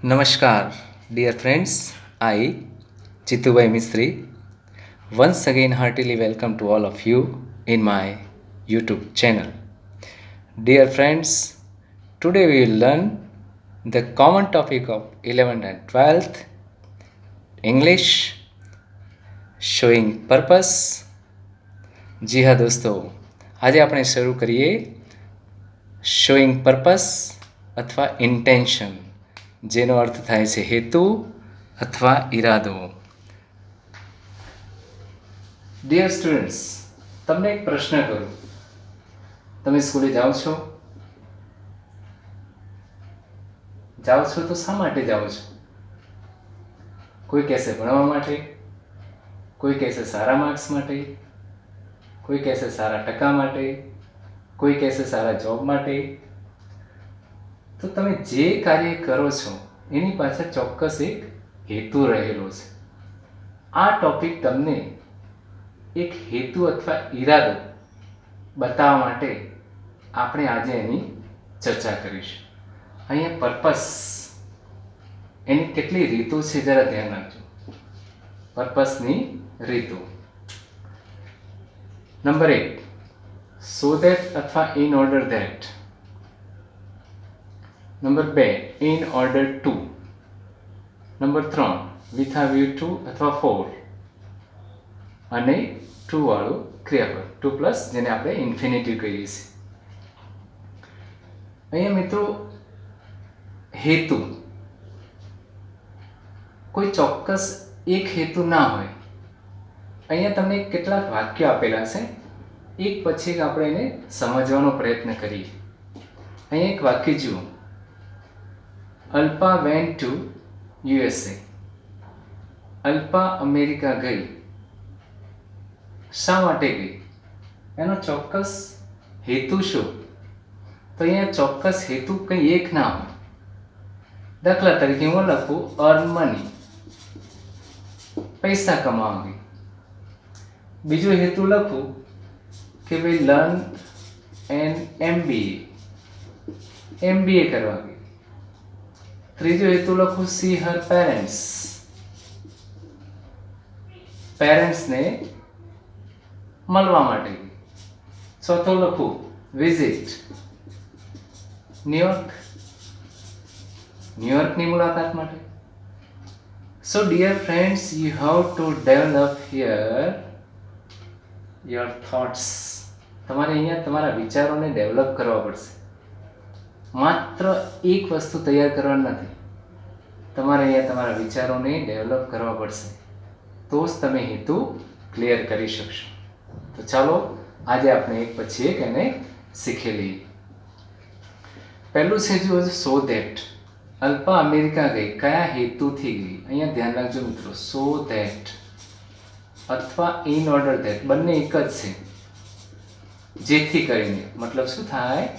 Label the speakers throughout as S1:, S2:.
S1: Namaskar, dear friends. I, Chitubhai Mistry, once again heartily welcome to all of you in my YouTube channel. Dear friends, today we will learn the common topic of 11th and 12th English, showing purpose. જી હા દોસ્તો, આજે આપણે શરૂ કરીએ showing purpose અથવા intention, જેનો અર્થ થાય છે હેતુ અથવા ઈરાદો. ડિયર સ્ટુડન્ટ્સ, તમને એક પ્રશ્ન કરું. તમે સ્કૂલે જાઓ છો? જાઓ છો તો શા માટે જાઓ છો? કોઈ કહેશે ભણવા માટે, કોઈ કહેશે સારા માર્ક્સ માટે, કોઈ કહેશે સારા ટકા માટે, કોઈ કહેશે સારા જોબ માટે. તો તમે જે કાર્ય કરો છો એની પાછળ ચોક્કસ એક હેતુ રહેલો છે. આ ટોપિક તમને એક હેતુ અથવા ઈરાદો બતાવવા માટે આપણે આજે એની ચર્ચા કરીશું. અહીંયા પર્પસ, એની કેટલી રીતો છે જરા ધ્યાન રાખજો. પર્પસની રીતો. નંબર 1, સો ધેટ અથવા in order that. Number 2, in order two. Number 3, with આ વ્યૂ ટુ અથવા ફોર. અને ટુ વાળું ક્રિયાપદ, ટુ પ્લસ, જેને આપણે ઇન્ફિનિટિવ કહીએ છીએ. અહીંયા મિત્રો હેતુ, કોઈ ચોક્કસ એક હેતુ ના હોય. અહીંયા તમને કેટલાક વાક્યો આપેલા છે, એક પછી એક આપણે એને સમજવાનો પ્રયત્ન કરીએ. અહીંયા એક વાક્ય જુઓ. Alpa went to USA. Alpa America ગઈ. શા માટે ગઈ? એનો ચોક્કસ હેતુ શું? તો અહીંયા ચોક્કસ હેતુ કંઈ એક ના હોય. દાખલા તરીકે હું લખું અર્ન મની, પૈસા કમાવા ગઈ. બીજો હેતુ લખું કે ભાઈ લર્ન એન MBA કરવા ગઈ. ત્રીજો હેતુ લખું સી હર પેરેન્ટ્સ, પેરેન્ટ્સને મળવા માટે ગઈ. ચોથો લખું વિઝિટ ન્યુયોર્કની મુલાકાત માટે. So dear friends, you have to develop here your thoughts. તમારે અહીંયા તમારા વિચારોને ડેવલપ કરવા પડશે. માત્ર એક વસ્તુ તૈયાર કરવાની નથી, તમારે અહીંયા તમારા વિચારોને ડેવલપ કરવા પડશે. તો જ તમે હેતુ ક્લિયર કરી શકશો. તો ચાલો આજે આપણે એક પછી એક એને શીખી લઈએ. પહેલું છે જો સો ધેટ. અલ્પા અમેરિકા ગઈ, કયા હેતુથી ગઈ? અહીંયા ધ્યાન રાખજો મિત્રો, સો ધેટ અથવા ઇન ઓર્ડર ધેટ બંને એક જ છે. જેથી કરીને, મતલબ શું થાય?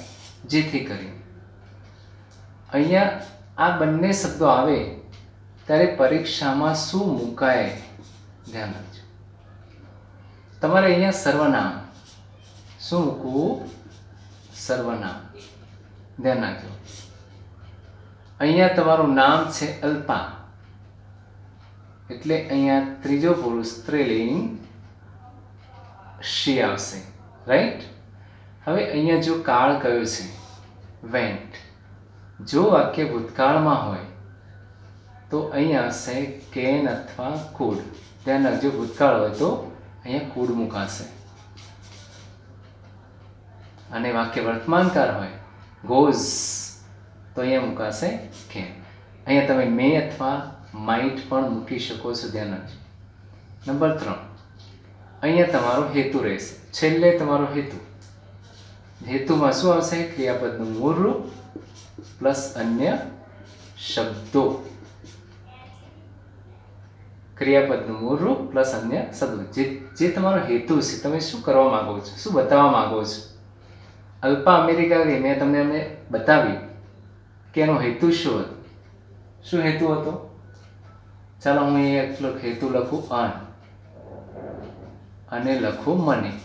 S1: જેથી કરીને. અહીંયા આ બંને શબ્દો આવે ત્યારે પરીક્ષામાં શું મુકાય ધ્યાન રાખજો. તમારે અહીંયા સર્વનામ શું મૂકવું? સર્વનામ. ધ્યાન રાખજો. અહીંયા તમારું નામ છે અલ્પા, એટલે અહીંયા ત્રીજો પુરુષ સ્ત્રીલિંગ શી આવશે. રાઈટ? હવે અહીંયા જો કાળ કયો છે? વેન્ટ. જો વાક્ય ભૂતકાળમાં હોય તો અહીંયા આવશે કેન અથવા કુડ. ધ્યાન રાખજો, ભૂતકાળ હોય તો અહીંયા કુડ મુકાશે. અને વાક્ય વર્તમાનકાળ હોય, ગોઝ, તો અહીંયા મુકાશે કેન. અહીંયા તમે મે અથવા માઇટ પણ મૂકી શકો છો. ધ્યાન રાખજો. નંબર 3, અહીંયા તમારો હેતુ રહેશે. છેલ્લે તમારો હેતુ. હેતુમાં શું આવશે? ક્રિયાપદનું મૂળ રૂપ પ્લસ અન્ય શબ્દો. ક્રિયાપદનું મૂળ રૂપ પ્લસ અન્ય શબ્દો. જે તમારો હેતુ છે, તમે શું કરવા માંગો છો, શું બતાવવા માંગો છો. અલ્પા અમેરિકા ગઈ, મેં તમને બતાવ્યું કે એનો હેતુ શું હતો. શું હેતુ હતો? ચાલો હું અહીંયા હેતુ લખું અર્ન અને લખું મની.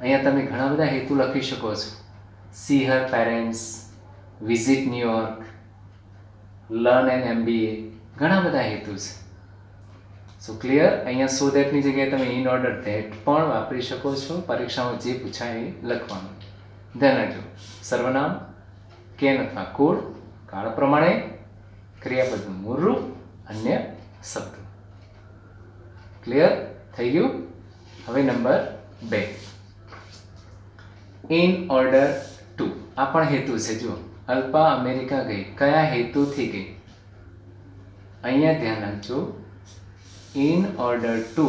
S1: અહીંયા તમે ઘણા બધા હેતુ લખી શકો છો. See her parents, visit New York, learn an MBA, ઘણા બધા હેતુ છે. So clear. અહીંયા સો દેટની જગ્યાએ તમે ઇન ઓર્ડર ધેટ પણ વાપરી શકો છો. પરીક્ષામાં જે પૂછાય એ લખવાનું. ધ્યાન રાખજો. સર્વનામ કેન અથવા કુળ, કાળ પ્રમાણે, ક્રિયાપદનું મૂળ રૂપ, અન્ય શબ્દો. ક્લિયર થઈ ગયું. હવે નંબર 2, ઇન ઓર્ડર ટુ. આ પણ હેતુ છે. જુઓ, અલ્પા અમેરિકા ગઈ, કયા હેતુથી ગઈ? અહીંયા ધ્યાન રાખજો. ઇન ઓર્ડર ટુ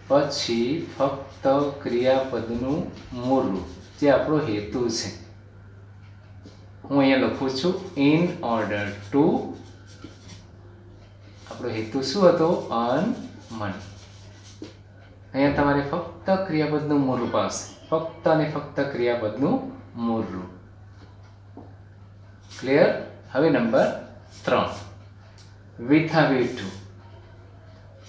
S1: પછી ફક્ત ક્રિયાપદનું મૂળ રૂપ, જે આપણો હેતુ છે. હું અહીંયા લખું છું ઇન ઓર્ડર ટુ. આપણો હેતુ શું હતો? Earn money. અહીંયા તમારે ફક્ત ક્રિયાપદનું મૂળ રૂપ આવશે. ફક્ત અને ફક્ત ક્રિયાપદનું મૂળ રૂપ. ક્લિયર. હવે number 3, with a view two.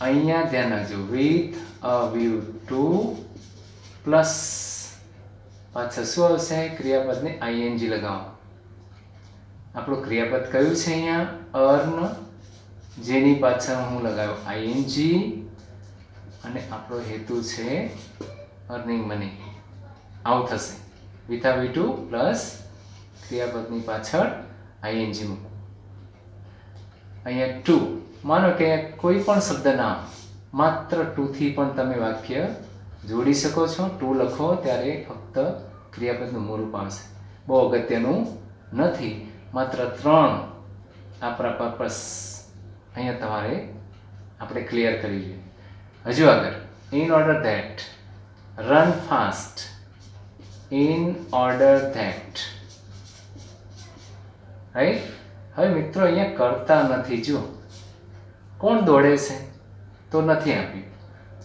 S1: અહીંયા ધ્યાન રાખજો. With a view to plus પાછળ શું આવશે? ક્રિયાપદને ING લગાવો. આપણું ક્રિયાપદ કયું છે અહીંયા? અર્ન, જેની પાછળ હું લગાવ્યો ING, અને આપણો હેતુ છે અર્નિંગ મની. આવું થશે. With a view to plus ક્રિયાપદની પાછળ ING મૂકો. અહીંયા ટુ, માનો કે કોઈ પણ શબ્દ નામ માત્ર ટુથી પણ તમે વાક્ય જોડી શકો છો. ટુ લખો ત્યારે ફક્ત ક્રિયાપદનું મૂળ રૂપ આવશે. બહુ અગત્યનું નથી. માત્ર 3 આપણા પર્પસ અહીંયા તમારે આપણે ક્લિયર કરી જોઈએ. હજુ આગળ, in order that, run fast. In order that, right. હવે મિત્રો અહીંયા કરતા નથી. જો કોણ દોડે છે? તો નથી આપ્યું.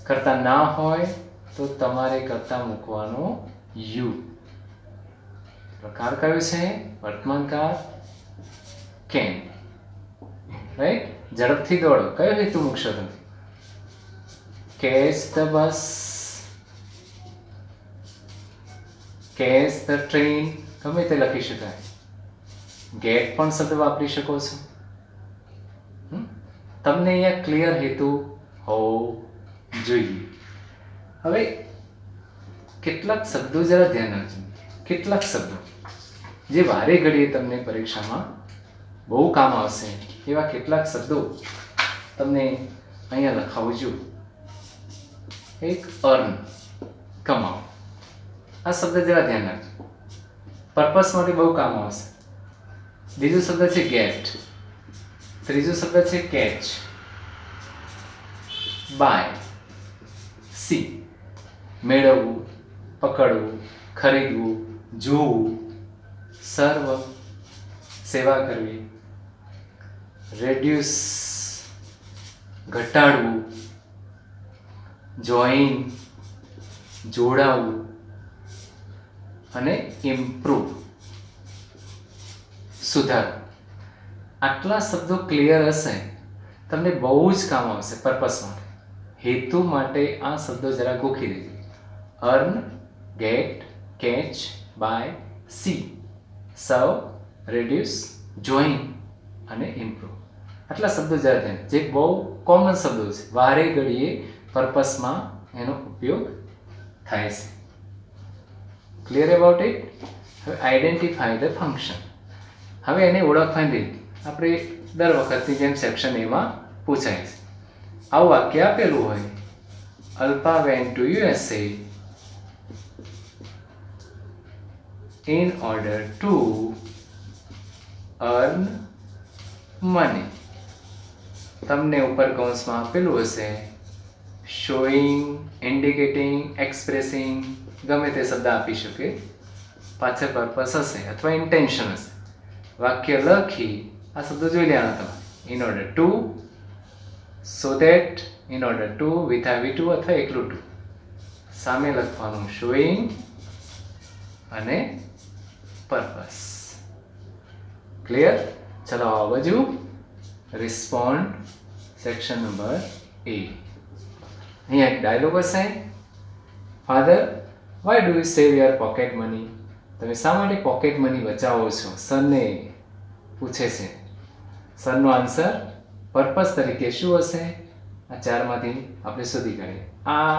S1: કરતા ના હોય તો તમારે કરતા મૂકવાનો યુ. પ્રકાર કયો છે? વર્તમાન કાળ, કેન. રાઈટ. ઝડપથી દોડો, કયો હેતુ મૂકશો તમે? Catch the bus, catch the train, ગમે તે લખી શકાય. ગેટ પણ શબ્દ વાપરી શકો છો. તમને અહીંયા ક્લિયર હેતુ હોવો જોઈએ. હવે કેટલાક શબ્દો જરા ધ્યાન રાખજો. કેટલાક શબ્દો જે વારે ઘડીએ તમને પરીક્ષામાં બહુ કામ આવશે, એવા કેટલાક શબ્દો તમને અહીંયા લખાવજો. એક અર્ન, કમાઓ. આ શબ્દ જરા ધ્યાન રાખજો. પર્પસ માટે બહુ કામ આવશે. બીજો શબ્દ છે ગેટ. ત્રીજો શબ્દ છે કેચ. બાય, સી, મેળવવું, પકડવું, ખરીદવું, જોવું. સર્વ, સેવા કરવી. રેડ્યુસ, ઘટાડવું. જોઈન, જોડાવું. અને ઇમ્પ્રૂવ, સુધારો. આટલા શબ્દો ક્લિયર હશે, તમને બહુ જ કામ આવશે પર્પસ માટે. હેતુ માટે આ શબ્દો જરા ગોખી દેજો. Earn, get, catch, buy, see, serve, reduce, join અને ઇમ્પ્રૂવ. આટલા શબ્દો જરા ધ્યાન, જે બહુ કોમન શબ્દો છે, વારે ઘડીએ પર્પસમાં એનો ઉપયોગ થાય છે. Clear about it. હવે આઈડેન્ટિફાય ધ ફંક્શન. હવે એને ઓળખવાની રીત આપણે દર વખતની જેમ સેક્શન એમાં પૂછાય છે. આવું વાક્ય આપેલું હોય, Alpa went to USA in order to earn money. તમને ઉપર કૌંસમાં આપેલું હશે શોઈંગ, ઇન્ડિકેટિંગ, એક્સપ્રેસિંગ, ગમે તે શબ્દ આપી શકે. પાછળ પર્પસ હશે અથવા ઇન્ટેન્શન હશે. વાક્ય લખી આ શબ્દો જોઈ લેવાના તમારે. In order two, so that, in order two, with આ વી ટુ અથવા એકલું ટુ. સામે લખવાનું શોઈંગ અને પર્પસ. ક્લિયર. ચલો આ બાજુ રિસ્પોન્ડ સેક્શન નંબર 8. અહીંયા એક ડાયલોગ હશે. Father, why do you save your pocket money? તમે શા માટે પોકેટ મની બચાવો છો? સનને પૂછે છે. સરનો આન્સર પર્પસ તરીકે શું હશે? આ ચારમાંથી આપણે શોધી કાઢીએ. આ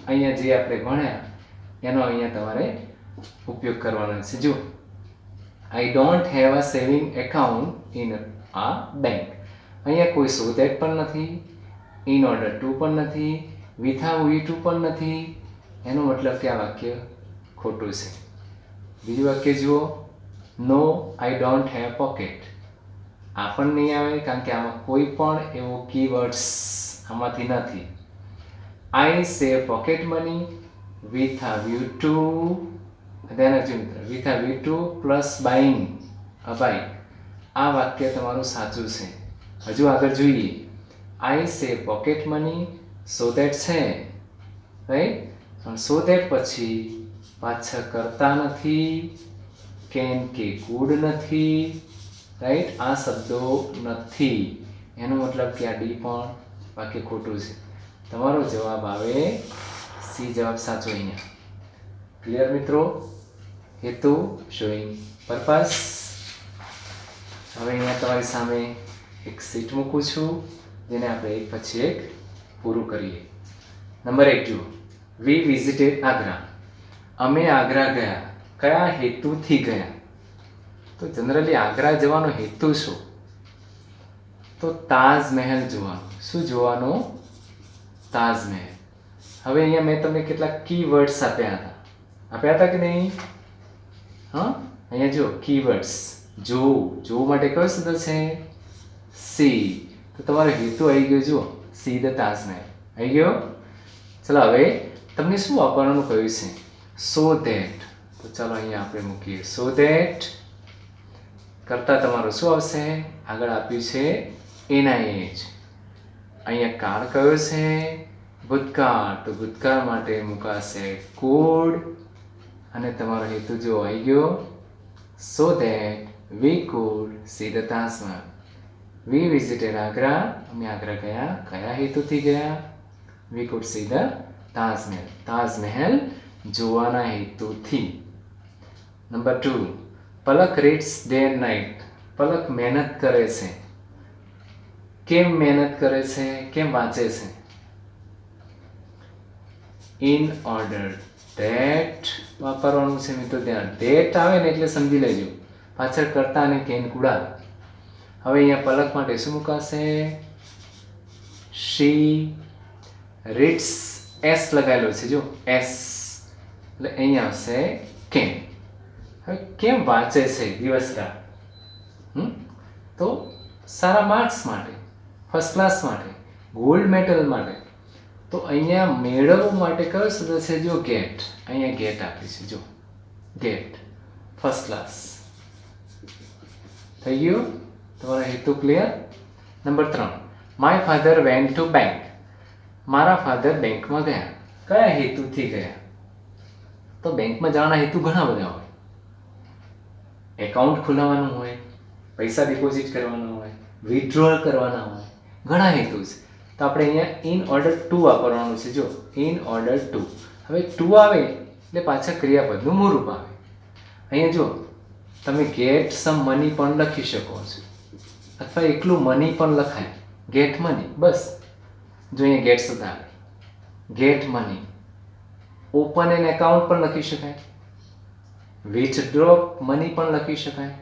S1: અહીંયા જે આપણે ભણ્યા એનો અહીંયા તમારે ઉપયોગ કરવાનો છે. જો I don't have a saving account in આ બેંક. અહીંયા કોઈ સો ધેટ પણ નથી, ઇન ઓર્ડર ટુ પણ નથી, વિથઆઉટ વી ટુ પણ નથી. એનો મતલબ કે આ વાક્ય ખોટું છે. બીજું વાક્ય જુઓ, નો આઈ ડોન્ટ હેવ પોકેટ. આ પણ નહીં આવે કારણ કે આમાં કોઈ પણ એવો કીવર્ડ્સ આમાંથી નથી. I save pocket money with a view to, ધ્યાન રાખજો મિત્ર, with a view to plus buying a bike. આ વાક્ય તમારું સાચું છે. હજુ આગળ જોઈએ, I save pocket money so that છે, રાઈટ, પણ સો ધેટ પછી પાછળ કરતા નથી, કેન કે કુડ નથી, રાઈટ, આ શબ્દો નથી. એનો મતલબ કે આ ડી પણ વાક્ય ખોટું છે. તમારો જવાબ આવે સી, જવાબ સાચો અહીંયા. ક્લિયર મિત્રો? હેતુ શોઈંગ પર્પસ. હવે અહીંયા તમારી સામે એક સીટ મૂકું છું જેને આપણે એક પછી એક પૂરું કરીએ. નંબર 1 જુઓ, વી વિઝિટેડ આગ્રા. અમે આગ્રા ગયા. કયા હેતુથી ગયા? તો જનરલી આગ્રા જવાનો હેતુ શું? તો તાજમહેલ જોવાનો. શું જોવાનો? તાજમહેલ. હવે અહીંયા મેં તમને કેટલાક કીવર્ડ્સ આપ્યા હતા કે નહીં? હા, અહીંયા જો કીવર્ડ્સ. જોવું માટે કયો શબ્દ છે? સી. તો તમારો હેતુ આવી ગયો. જુઓ, સી ધ તાજમહેલ આવી ગયો. ચલો હવે તમને શું વાપરવાનું કહ્યું છે? So that. તો ચાલો અહીંયા આપણે મૂકીએ સો ધેટ. કરતા તમારું શું આવશે? આગળ આપ્યું છે NIH. અહીંયા કાળ કયો છે? ભૂતકાળ. તો ભૂતકાળ માટે મુકાશે could. અને તમારો હેતુ જો આવી ગયો, so that we could see the Taj Mahal. We visited Agra. અમે આગ્રા ગયા. કયા હેતુથી ગયા? We could see the Taj Mahal. Taj Mahal જોવાના હેતુથી. Number 2, Palak reads day and night. Palak મહેનત કરે છે. કેમ મહેનત કરે છે? કેમ વાંચે છે? ઇન ઓર્ડર ધેટ વાપરવાનું છે મિત્રો. ત્યાં ધેટ આવે ને એટલે સમજી લેજો, પાછળ કરતા અને કેન કુડા. હવે અહીંયા પલક માટે શું મુકાશે? શી રીડ્સ. એસ લગાવેલો છે, જો એસ, એટલે અહીંયા આવશે કેમ. હવે કેમ વાંચે છે દિવસ રાત? તો સારા માર્ક્સ માટે, ફર્સ્ટ ક્લાસ માટે, ગોલ્ડ મેડલ માટે. તો અહીંયા મેળવવા માટે કયો શબ્દ છે? જો ગેટ. અહીંયા ગેટ આપી છે, જો ગેટ, ફર્સ્ટ ક્લાસ. થઈ ગયું? તમારો હેતુ clear? Number 3, my father went to bank. મારા ફાધર બેંકમાં ગયા. કયા હેતુથી ગયા? તો બેંકમાં જવાના હેતુ ઘણા બધા હોય. એકાઉન્ટ ખોલાવવાનું હોય, પૈસા ડિપોઝિટ કરવાના હોય, વિથડ્રોલ કરવાના હોય, ઘણા હેતુ છે. તો આપણે અહીંયા ઇન ઓર્ડર ટુ વાપરવાનું છે. જો ઇન ઓર્ડર ટુ. હવે ટુ આવે એટલે પાછા ક્રિયાપદનું મૂળ રૂપ આવે. અહીંયા જો તમે ગેટ સમ મની પણ લખી શકો છો, અથવા એકલું મની પણ લખાય, ગેટ મની, બસ. જો અહીંયા ગેટ શબ્દ આવે, get money. Open an account પણ લખી શકાય, વિથડ્રો મની પણ લખી શકાય.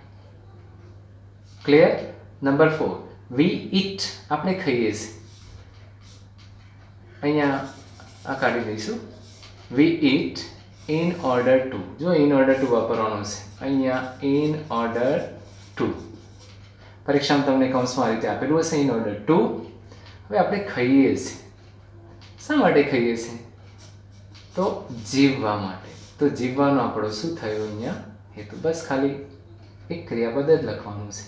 S1: ક્લિયર? Number 4, we eat. આપણે ખાઈએ છીએ. અહીંયા આ કાઢી દઈશું. We eat in order to. જો ઇન ઓર્ડર ટુ વાપરવાનું છે. અહીંયા ઇન ઓર્ડર ટુ. પરીક્ષામાં તમને કૌંસમાં આ રીતે આપેલું હશે, ઇન ઓર્ડર ટુ. હવે આપણે ખાઈએ છીએ. શા માટે ખાઈએ છીએ? તો જીવવા માટે. તો જીવવાનો આપણો શું થયો અહીંયા હેતુ? બસ ખાલી એક ક્રિયાપદ જ લખવાનું છે.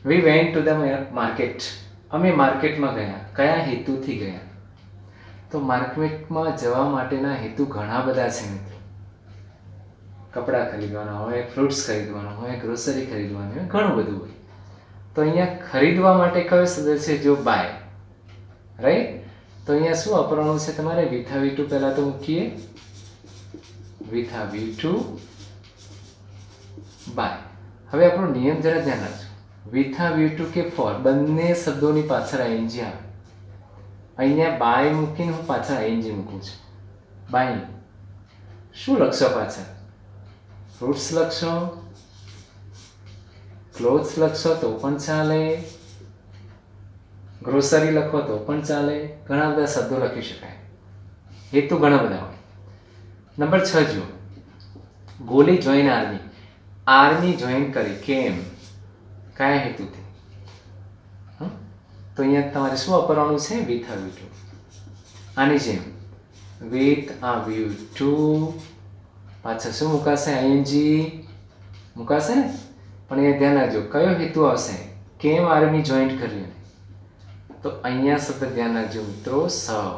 S1: We went to the market. અમે માર્કેટમાં ગયા. કયા હેતુથી ગયા? તો માર્કેટમાં જવા માટેના હેતુ ઘણા બધા છે મિત્રો. કપડાં ખરીદવાના હોય, ફ્રૂટ્સ ખરીદવાના હોય, ગ્રોસરી ખરીદવાની હોય, ઘણું બધું હોય. તો અહીંયા ખરીદવા માટે કયો શબ્દ છે? જો બાય, રાઈટ. તો અહીંયા શું વાપરવાનું છે તમારે? વિથ અ વી ટુ પહેલાં તો મૂકીએ, with a we to buy. હવે આપણો નિયમ જરા ધ્યાન રાખજો. વિથ કે ફોર બંને શબ્દોની પાછળ આઈએનજી આવે. અહીંયા બાય મૂકીને હું પાછળ આઈએનજી મૂકું છું. બાય. શું લખશો પાછળ? ફ્રૂટ્સ લખશો, ક્લોથ્સ લખશો તો પણ ચાલે, ગ્રોસરી લખો તો પણ ચાલે. ઘણા બધા શબ્દો લખી શકાય. હેતુ ઘણા બધા હોય. નંબર 6 જુઓ. ગોલી જોઈન આર્મી. આર્મી જોઈન કરી. કેમ? કયા હેતુથી? તો અહીંયા તમારે શું વાપરવાનું છે? With a view two. આની જેમ વિથ અ વ્યૂ ટુ પાછળ શું મુકાશે? આઈએનજી મુકાશે ને. પણ એ ધ્યાન રાખજો કયો હેતુ આવશે? કેમ આર્મી જોઈન્ટ કર્યું? તો અહીંયા શબ્દ ધ્યાન રાખજો મિત્રો, સર્વ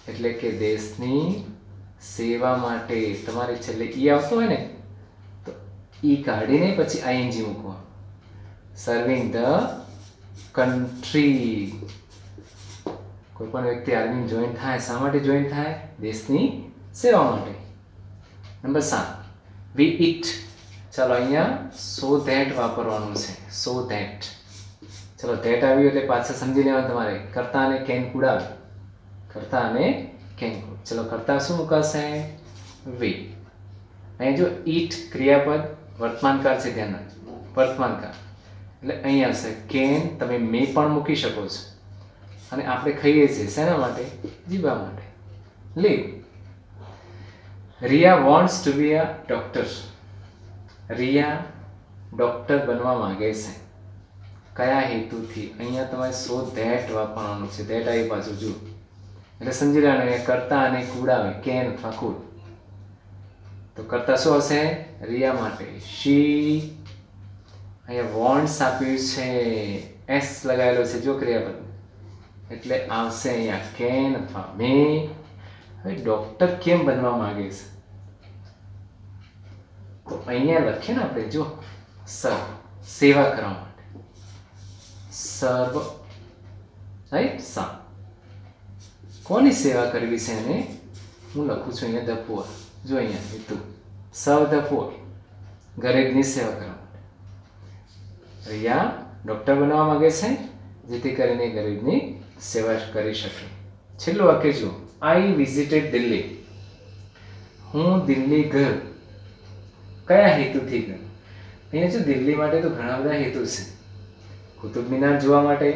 S1: એટલે કે દેશની સેવા માટે. તમારે છેલ્લે ઈ આવતો હોય ને તો ઈ કાઢીને પછી આઈએનજી મૂકવા. Serving the country. કોઈ પણ વ્યક્તિ આર્મી જોઈન થાય, શા માટે જોઈન થાય? દેશની સેવા માટે. નંબર 7 વી ઇટ. ચાલો અહીંયા સો ધેટ વાપરવાનું છે. So that. ચલો ધેટ આવ્યું એટલે પાછળ સમજી લેવાનું તમારે. કરતા અને કેન કુડાવે. કરતા અને કેન. ચલો કરતા શું મુકાશે? વી. અહીંયા જો ઈટ ક્રિયાપદ વર્તમાનકાળ છે, ધ્યાન રાખજો. વર્તમાનકાળ એટલે અહીં આવશે કેન. તમે મે પણ મૂકી શકો છો. અને આપણે ખાઈએ છીએ શેના માટે? જીવવા માટે. Live. Riya wants to be a doctor. Riya doctor બનવા માંગે છે. કયા હેતુથી? અહીંયા તમારે સો ધેટ વાપરવાનું છે. ધેટ આવી પાછું જુઓ એટલે સમજી લેવાનું. કરતા અને કુડાવે કેન અથવા કુડ. તો કરતા શું હશે? રિયા માટે. શી. અહીંયા વોન્ટ્સ આપ્યું છે, એસ લગાવેલો છે જો ક્રિયાપદ, એટલે આવશે અહીંયા કેન અથવા મે. હવે ડોક્ટર કેમ બનવા માંગે છે? તો અહીંયા લખીએ ને આપણે જો સર્વ, સેવા કરવા માટે. સર્વ રાઈટ. સા કોની સેવા કરવી છે એને હું લખું છું અહીંયા ધ પુઅર. જો અહીંયા હેતુ સર્વ ધ પુઅર, ગરીબની સેવા કરવા માટે. રિયા ડોક્ટર બનવા માંગે છે જેથી કરીને ગરીબની સેવા કરી શકે. છેલ્લું વાક્ય જુઓ. I visited Delhi. હું દિલ્હી ગયો. કયા હેતુથી ગયો? અહીંયા જો દિલ્હી માટે તો ઘણા બધા હેતુ છે. કુતુબ મિનાર જોવા માટે,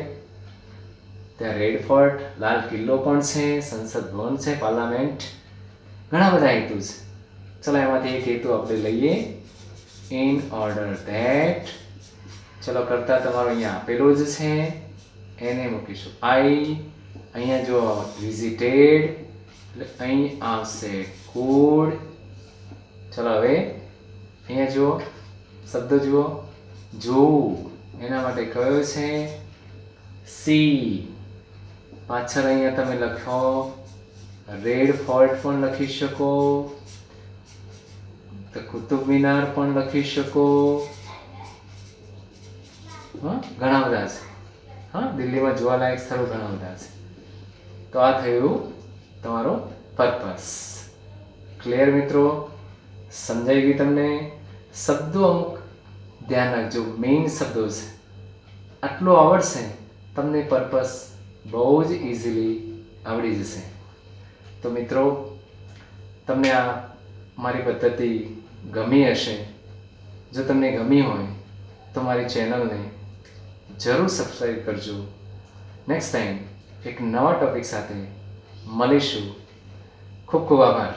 S1: ત્યાં રેડ ફોર્ટ, લાલ કિલ્લો પણ છે, સંસદ ભવન છે, પાર્લામેન્ટ, ઘણા બધા હેતુ છે. ચલો એમાંથી એક હેતુ આપણે લઈએ. In order that. ચલો કરતા તમારો અહીંયા આપેલો જ છે, એને મૂકીશું આઈ. અહીંયા જો વિઝિટેડ એટલે અહીં આવશે કુડ. ચલો હવે અહીંયા જુઓ શબ્દ જુઓ. જોવું એના માટે કયો છે? સી. પાછળ અહીંયા તમે લખો રેડ ફોર્ટ પણ લખી શકો, તો કુતુબ મિનાર પણ લખી શકો. ઘણા બધા છે. દિલ્હીમાં જોવાલાયક સ્થળો ઘણા બધા છે. તો આ થયું તમારો પર્પસ. ક્લિયર મિત્રો? સમજાઈ ગયું તમને? શબ્દો અમુક ધ્યાન રાખજો, મેઇન શબ્દો છે. આટલું આવડશે તમને પર્પસ બહુ જ ઇઝીલી આવડી જશે. તો મિત્રો તમને આ મારી પદ્ધતિ ગમી હશે. જો તમને ગમી હોય તો મારી ચેનલને જરૂર સબસ્ક્રાઈબ કરજો. નેક્સ્ટ ટાઈમ એક નવા ટોપિક સાથે મળીશું. ખૂબ ખૂબ આભાર.